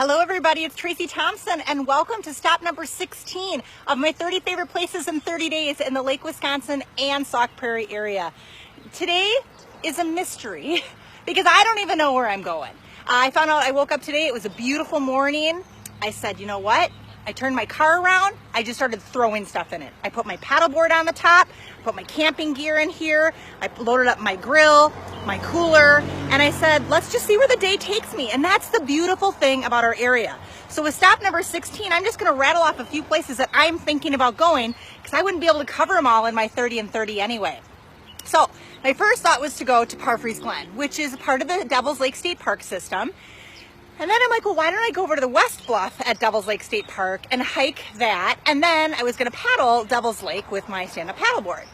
Hello everybody, it's Tracy Thompson and welcome to stop number 16 of my 30 favorite places in 30 days in the Lake Wisconsin and Sauk Prairie area. Today is a mystery because I don't even know where I'm going. I found out, I woke up today, it was a beautiful morning. I said, you know what? I turned my car around, I just started throwing stuff in it. I put my paddleboard on the top, put my camping gear in here, I loaded up my grill, my cooler, and I said, let's just see where the day takes me. And that's the beautiful thing about our area. So with stop number 16, I'm just gonna rattle off a few places that I'm thinking about going because I wouldn't be able to cover them all in my 30 and 30 anyway. So my first thought was to go to Parfrey's Glen, which is part of the Devil's Lake State Park system. And then I'm like, well, why don't I go over to the West Bluff at Devil's Lake State Park and hike that? And then I was gonna paddle Devil's Lake with my stand-up paddleboard.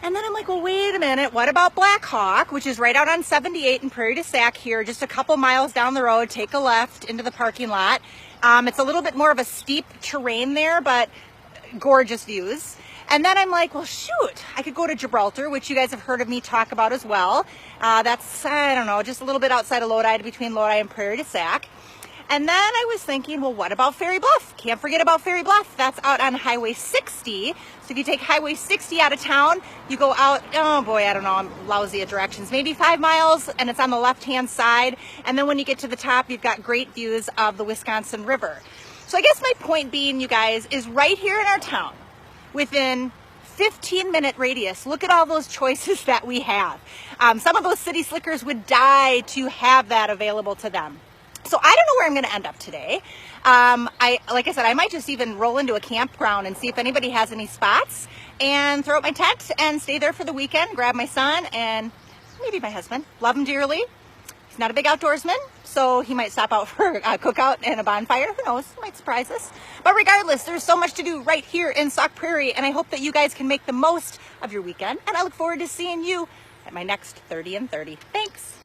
And then I'm like, well, wait a minute, what about Black Hawk, which is right out on 78 in Prairie to Sac here, just a couple miles down the road, take a left into the parking lot. It's a little bit more of a steep terrain there, but gorgeous views. And then I'm like, well, shoot, I could go to Gibraltar, which you guys have heard of me talk about as well. That's, I don't know, just a little bit outside of Lodi, between Lodi and Prairie to Sac. And then I was thinking, well, what about Ferry Bluff? Can't forget about Ferry Bluff. That's out on Highway 60. So if you take Highway 60 out of town, you go out, oh boy, I don't know, I'm lousy at directions, maybe 5 miles, and it's on the left-hand side. And then when you get to the top, you've got great views of the Wisconsin River. So I guess my point being, you guys, is right here in our town, within 15-minute radius, look at all those choices that we have. Some of those city slickers would die to have that available to them. So I don't know where I'm going to end up today. Like I said, I might just even roll into a campground and see if anybody has any spots and throw up my tent and stay there for the weekend, grab my son and maybe my husband. Love him dearly. He's not a big outdoorsman, so he might stop out for a cookout and a bonfire. Who knows? He might surprise us. But regardless, there's so much to do right here in Sauk Prairie, and I hope that you guys can make the most of your weekend. And I look forward to seeing you at my next 30 and 30. Thanks.